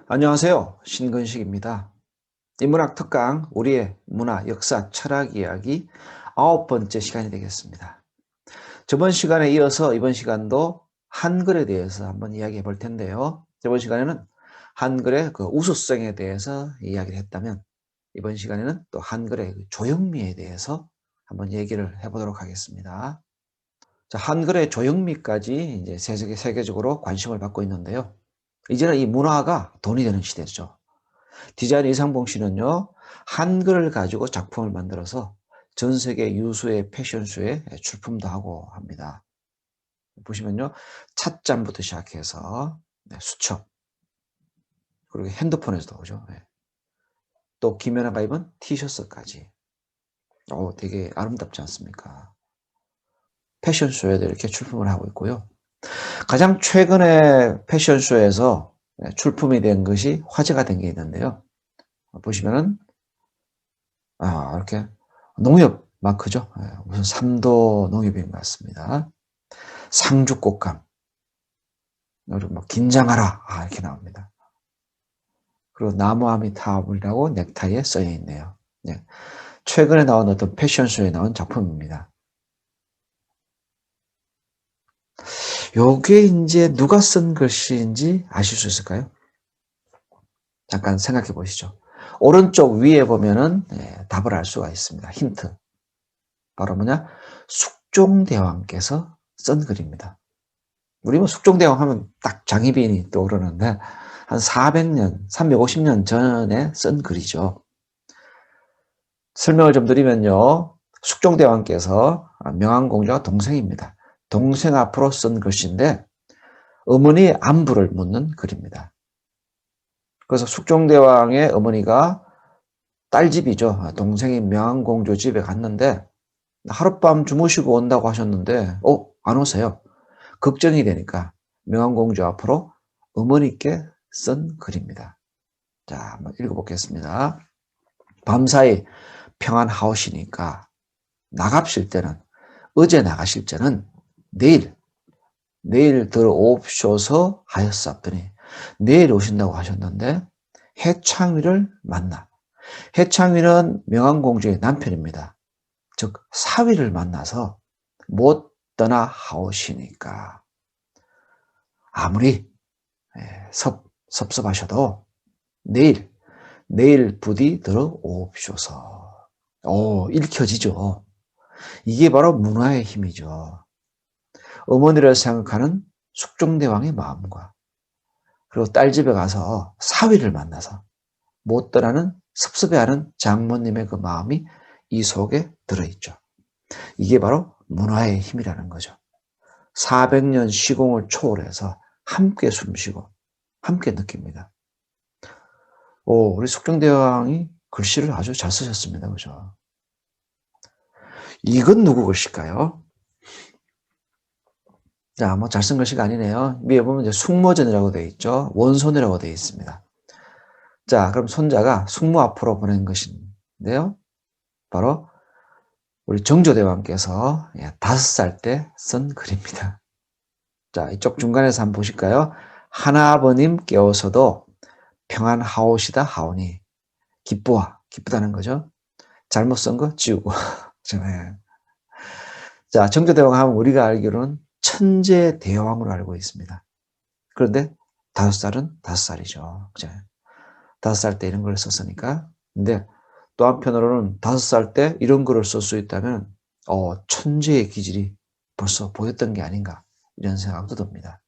안녕하세요. 신근식입니다. 인문학 특강 우리의 문화, 역사, 철학 이야기 9번째 시간이 되겠습니다. 저번 시간에 이어서 이번 시간도 한글에 대해서 한번 이야기해 볼 텐데요. 저번 시간에는 한글의 그 우수성에 대해서 이야기를 했다면 이번 시간에는 또 한글의 그 조형미에 대해서 한번 얘기를 해보도록 하겠습니다. 자, 한글의 조형미까지 이제 세계적으로 관심을 받고 있는데요. 이제는 이 문화가 돈이 되는 시대죠. 디자인 이상봉 씨는요, 한글을 가지고 작품을 만들어서 전 세계 유수의 패션쇼에 출품도 하고 합니다. 보시면요, 찻잔부터 시작해서 수첩, 그리고 핸드폰에서도 오죠. 또 김연아가 입은 티셔츠까지. 되게 아름답지 않습니까? 패션쇼에도 이렇게 출품을 하고 있고요. 가장 최근에 패션쇼에서 출품이 된 것이 화제가 된 게 있는데요. 보시면은 이렇게 농협 마크죠. 무슨 삼도 농협인 것 같습니다. 상주꽃감, 그리고 뭐 긴장하라 이렇게 나옵니다. 그리고 나무아미타불이라고 넥타이에 써여 있네요. 네. 최근에 나온 어떤 패션쇼에 나온 작품입니다. 요게 이제 누가 쓴 글씨인지 아실 수 있을까요? 잠깐 생각해 보시죠. 오른쪽 위에 보면은 답을 알 수가 있습니다. 힌트. 바로 뭐냐? 숙종대왕께서 쓴 글입니다. 우리 뭐 숙종대왕 하면 딱 장희빈이 떠오르는데 한 400년, 350년 전에 쓴 글이죠. 설명을 좀 드리면요. 숙종대왕께서 명안공주와 동생입니다. 동생 앞으로 쓴 글씨인데 어머니 안부를 묻는 글입니다. 그래서 숙종대왕의 어머니가 딸집이죠. 동생이 명안공주 집에 갔는데 하룻밤 주무시고 온다고 하셨는데 안 오세요. 걱정이 되니까 명안공주 앞으로 어머니께 쓴 글입니다. 자, 한번 읽어보겠습니다. 밤사이 평안하오시니까 나가실 때는 어제 나가실 때는 내일 들어옵쇼서 하였사더니 내일 오신다고 하셨는데 해창위를 만나. 해창위는 명안공주의 남편입니다. 즉 사위를 만나서 못 떠나 하오시니까 아무리 섭섭하셔도 내일 부디 들어옵쇼서. 읽혀지죠. 이게 바로 문화의 힘이죠. 어머니를 생각하는 숙종대왕의 마음과 그리고 딸 집에 가서 사위를 만나서 못 떠나는 섭섭해하는 장모님의 그 마음이 이 속에 들어있죠. 이게 바로 문화의 힘이라는 거죠. 400년 시공을 초월해서 함께 숨쉬고 함께 느낍니다. 우리 숙종대왕이 글씨를 아주 잘 쓰셨습니다. 그죠? 이건 누구 글씨일까요? 자, 뭐 잘 쓴 글씨가 아니네요. 위에 보면 이제 숙모전이라고 되어 있죠. 원손이라고 되어 있습니다. 자, 그럼 손자가 숙모 앞으로 보낸 것인데요. 바로 우리 정조대왕께서 5살 때 쓴 글입니다. 자, 이쪽 중간에서 한번 보실까요? 하나아버님 깨워서도 평안하오시다 하오니 기쁘다는 거죠. 잘못 쓴 거 지우고. 자, 정조대왕 하면 우리가 알기로는 천재 대왕으로 알고 있습니다. 그런데 5살은 5살이죠. 그죠? 5살 때 이런 걸 썼으니까. 근데 또 한편으로는 5살 때 이런 글을 쓸 수 있다면 천재의 기질이 벌써 보였던 게 아닌가 이런 생각도 듭니다.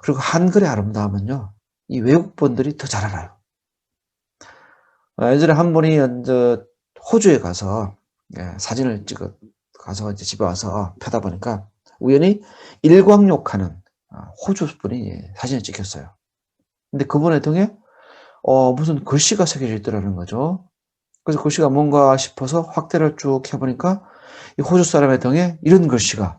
그리고 한글의 아름다움은요. 이 외국분들이 더 잘 알아요. 예전에 한 분이 호주에 가서 사진을 가서 이제 집에 와서 펴다 보니까 우연히 일광욕하는 호주 분이 사진을 찍혔어요. 근데 그분의 등에 무슨 글씨가 새겨져 있더라는 거죠. 그래서 글씨가 뭔가 싶어서 확대를 쭉 해보니까 이 호주 사람의 등에 이런 글씨가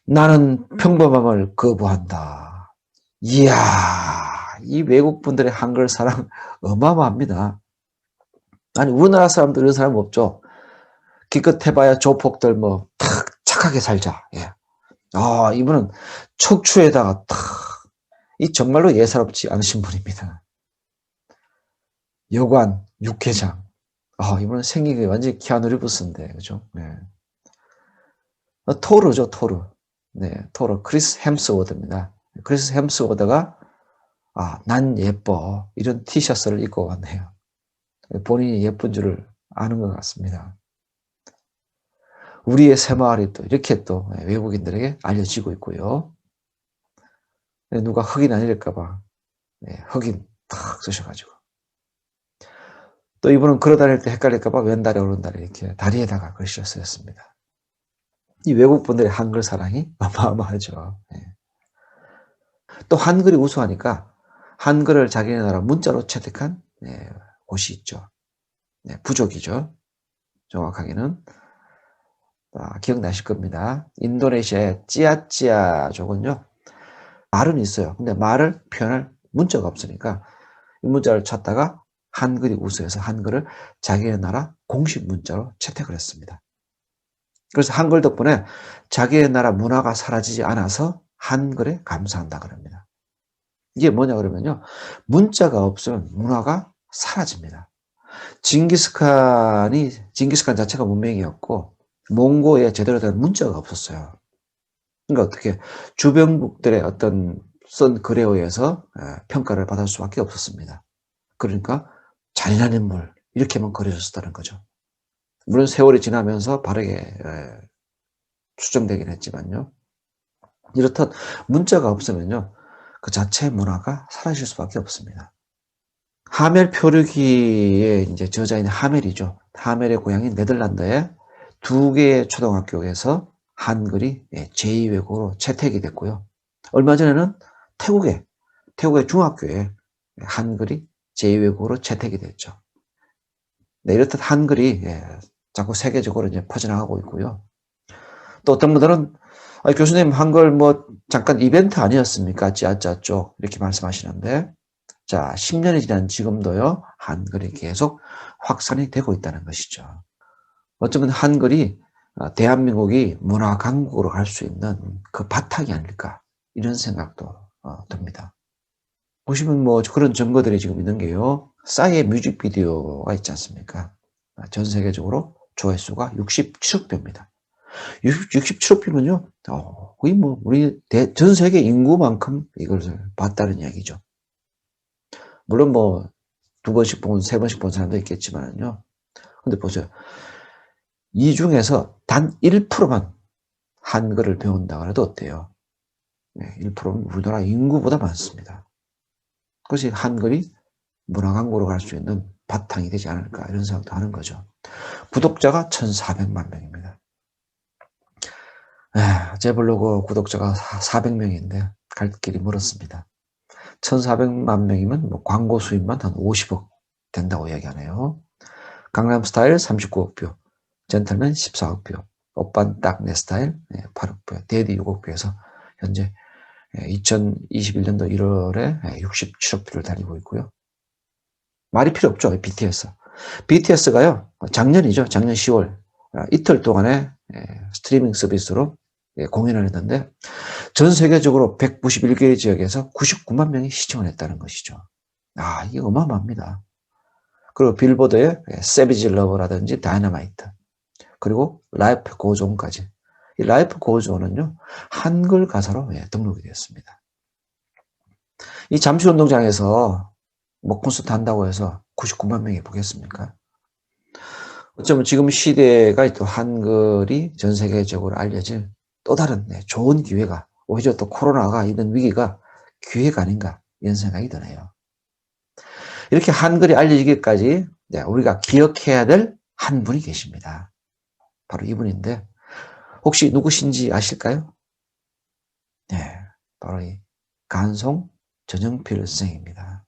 나는 평범함을 거부한다. 이야, 이 외국 분들의 한글 사랑 어마어마합니다. 아니 우리나라 사람들 이런 사람 없죠. 기껏 해봐야 조폭들 탁 착하게 살자. 이분은 척추에다가 탁 이 정말로 예사롭지 않으신 분입니다. 여관, 육회장. 이분은 생긴 게 완전히 키아누 리브스인데, 그죠? 네. 토르죠, 토르. 네, 토르. 크리스 햄스워드입니다. 크리스 햄스워드가, 난 예뻐. 이런 티셔츠를 입고 왔네요. 본인이 예쁜 줄을 아는 것 같습니다. 우리의 새마을이 또 이렇게 또 외국인들에게 알려지고 있고요. 누가 흑인 아닐까봐 흑인 탁 쓰셔가지고. 또 이분은 걸어다닐 때 헷갈릴까봐 왼다리 오른다리 이렇게 다리에다가 글씨를 쓰였습니다. 이 외국분들의 한글 사랑이 어마어마하죠. 또 한글이 우수하니까 한글을 자기네 나라 문자로 채택한 곳이 있죠. 부족이죠. 정확하게는. 기억나실 겁니다. 인도네시아의 찌아찌아족은요. 말은 있어요. 근데 말을 표현할 문자가 없으니까 이 문자를 찾다가 한글이 우수해서 한글을 자기네 나라 공식 문자로 채택을 했습니다. 그래서 한글 덕분에 자기네 나라 문화가 사라지지 않아서 한글에 감사한다 그럽니다. 이게 뭐냐 그러면요. 문자가 없으면 문화가 사라집니다. 징기스칸 자체가 문명이었고 몽고에 제대로 된 문자가 없었어요. 그러니까 어떻게 주변국들의 어떤 쓴 글에 의해서 평가를 받을 수밖에 없었습니다. 그러니까 잔인한 인물 이렇게만 그려졌다는 거죠. 물론 세월이 지나면서 바르게 추정되긴 했지만요. 이렇듯 문자가 없으면요. 그 자체 문화가 사라질 수밖에 없습니다. 하멜 표류기의 이제 저자인 하멜이죠. 하멜의 고향인 네덜란드의 2개의 초등학교에서 한글이 제2외국어로 채택이 됐고요. 얼마 전에는 태국의 중학교에 한글이 제2외국어로 채택이 됐죠. 네, 이렇듯 한글이 자꾸 세계적으로 이제 퍼져나가고 있고요. 또 어떤 분들은 교수님 한글 뭐 잠깐 이벤트 아니었습니까? 찌아찌아 쪽 이렇게 말씀하시는데 자 10년이 지난 지금도요 한글이 계속 확산이 되고 있다는 것이죠. 어쩌면 한글이 대한민국이 문화 강국으로 갈 수 있는 그 바탕이 아닐까 이런 생각도 듭니다. 보시면 뭐 그런 증거들이 지금 있는 게요. 싸이의 뮤직비디오가 있지 않습니까? 전 세계적으로 조회수가 67억 뷰입니다. 67억 뷰면요, 거의 뭐 우리 전 세계 인구만큼 이걸 봤다는 이야기죠. 물론 뭐 2번씩 본, 3번씩 본 사람도 있겠지만요. 근데 보세요. 이 중에서 단 1%만 한글을 배운다 그래도 어때요? 1%는 우리나라 인구보다 많습니다. 그것이 한글이 문화강국으로 갈 수 있는 바탕이 되지 않을까 이런 생각도 하는 거죠. 구독자가 1,400만 명입니다. 제 블로그 구독자가 400명인데 갈 길이 멀었습니다. 1,400만 명이면 뭐 광고 수입만 한 50억 된다고 이야기하네요. 강남스타일 39억 뷰, 젠틀맨 14억 뷰, 오빤 딱 내 스타일 8억 뷰, 데디 6억 뷰에서 현재 2021년도 1월에 67억 뷰를 달리고 있고요. 말이 필요 없죠. BTS가요. 작년이죠. 작년 10월 이틀 동안에 스트리밍 서비스로 공연을 했는데 전 세계적으로 191개 지역에서 99만 명이 시청을 했다는 것이죠. 이게 어마어마합니다. 그리고 빌보드의 세비지 러브라든지 다이너마이트 그리고 라이프 고즈온까지. 이 라이프 고즈온은요 한글 가사로 등록이 되었습니다. 이 잠시운동장에서 뭐 콘서트 한다고 해서 99만 명이 보겠습니까? 어쩌면 지금 시대가 또 한글이 전 세계적으로 알려질 또 다른 좋은 기회가 오히려 또 코로나가 이런 위기가 기회가 아닌가 이런 생각이 드네요. 이렇게 한글이 알려지기까지 우리가 기억해야 될 한 분이 계십니다. 바로 이분인데 혹시 누구신지 아실까요? 네, 바로 이 간송 전영필 선생입니다.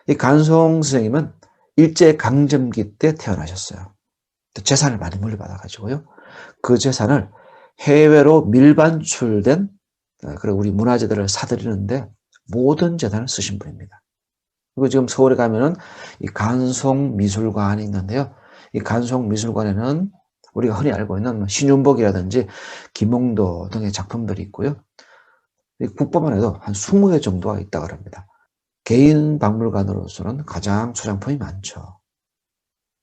이 간송 선생님은 일제강점기 때 태어나셨어요. 재산을 많이 물려받아가지고요. 그 재산을 해외로 밀반출된 그리고 우리 문화재들을 사들이는데 모든 재산을 쓰신 분입니다. 그리고 지금 서울에 가면은 이 간송미술관이 있는데요. 이 간송미술관에는 우리가 흔히 알고 있는 신윤복이라든지 김홍도 등의 작품들이 있고요. 국보만 해도 한 20개 정도가 있다고 합니다. 개인 박물관으로서는 가장 소장품이 많죠.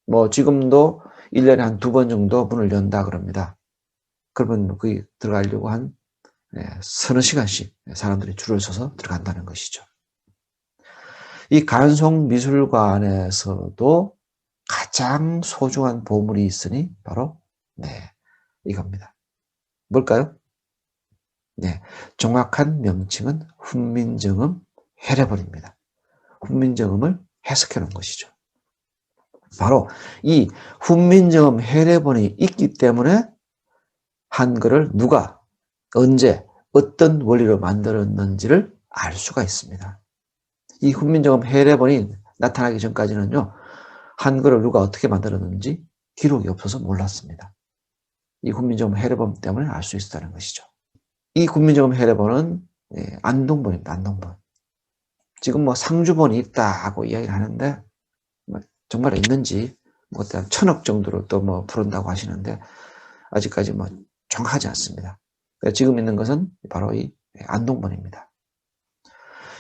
뭐 지금도 1년에 한 2번 정도 문을 연다 그럽니다. 그러면 거기 들어가려고 한 서너 시간씩 사람들이 줄을 서서 들어간다는 것이죠. 이 간송미술관에서도 가장 소중한 보물이 있으니 바로 이겁니다. 뭘까요? 정확한 명칭은 훈민정음 해례본입니다. 훈민정음을 해석해 놓은 것이죠. 바로 이 훈민정음 해례본이 있기 때문에 한글을 누가 언제 어떤 원리로 만들었는지를 알 수가 있습니다. 이 훈민정음 해례본이 나타나기 전까지는요, 한글을 누가 어떻게 만들었는지 기록이 없어서 몰랐습니다. 이 훈민정음 해례본 때문에 알 수 있었다는 것이죠. 이 훈민정음 해례본은 안동본입니다. 안동본. 지금 뭐 상주본이 있다고 이야기를 하는데 정말 있는지 뭐 1,000억 정도로 또 뭐 부른다고 하시는데 아직까지 뭐 정확하지 않습니다. 지금 있는 것은 바로 이 안동본입니다.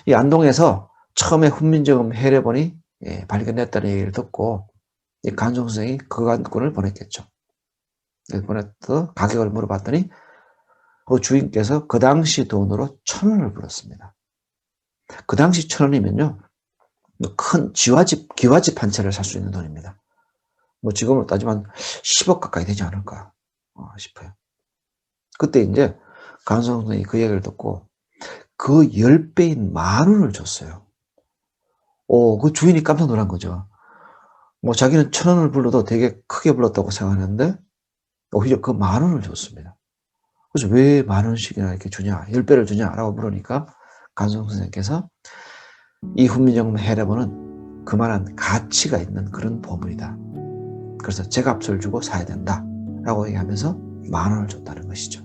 이 안동에서 처음에 훈민정음 해례본이 발견됐다는 얘기를 듣고 이 간송 선생이 거간꾼을 보냈겠죠. 보내서 가격을 물어봤더니 그 주인께서 그 당시 돈으로 1,000원을 불었습니다. 그 당시 1,000원이면요, 큰 기와집 한 채를 살 수 있는 돈입니다. 뭐 지금으로 따지면 10억 가까이 되지 않을까 싶어요. 그때 이제 간송 선생이 그 얘기를 듣고 그 10배인 10,000원을 줬어요. 그 주인이 깜짝 놀란 거죠. 뭐 자기는 1,000원을 불러도 되게 크게 불렀다고 생각하는데 오히려 그 10,000원을 줬습니다. 그래서 왜 10,000원씩이나 이렇게 주냐, 10배를 주냐라고 물으니까 간송 선생께서 이 훈민정음 해례본은 그만한 가치가 있는 그런 보물이다. 그래서 제값을 주고 사야 된다라고 얘기하면서 10,000원을 줬다는 것이죠.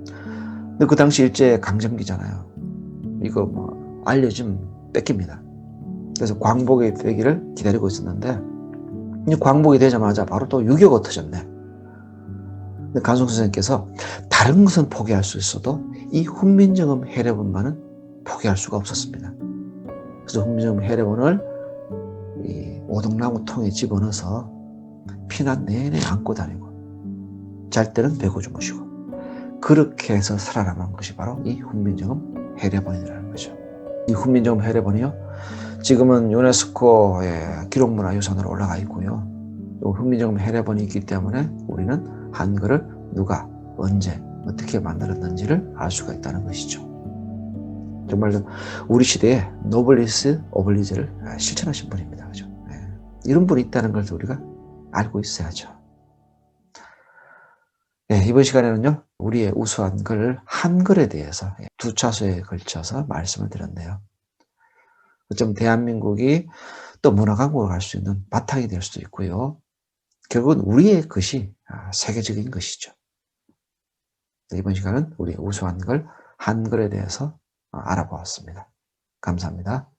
근데 그 당시 일제 강점기잖아요. 이거 뭐 알려주면 뺏깁니다. 그래서 광복이 되기를 기다리고 있었는데 이 광복이 되자마자 바로 또 6.25가 터졌네. 근데 간송 선생님께서 다른 것은 포기할 수 있어도 이 훈민정음 해례본만은 포기할 수가 없었습니다. 그래서 훈민정음 해례본을 이 오동나무 통에 집어넣어서 피난 내내 안고 다니고 잘 때는 베고 주무시고 그렇게 해서 살아남은 것이 바로 이 훈민정음 해례본이라는 거죠. 이 훈민정음 해례본이요, 지금은 유네스코의 기록문화유산으로 올라가 있고요. 훈민정음 해례본이 있기 때문에 우리는 한글을 누가 언제 어떻게 만들었는지를 알 수가 있다는 것이죠. 정말로 우리 시대에 노블리스 오블리제를 실천하신 분입니다. 그죠? 이런 분이 있다는 걸 우리가 알고 있어야죠. 이번 시간에는요, 우리의 우수한 글 한글에 대해서 2차수에 걸쳐서 말씀을 드렸네요. 어쩌면 대한민국이 또 문화강국으로 갈 수 있는 바탕이 될 수도 있고요. 결국은 우리의 것이 세계적인 것이죠. 이번 시간은 우리의 우수한 글 한글에 대해서 알아보았습니다. 감사합니다.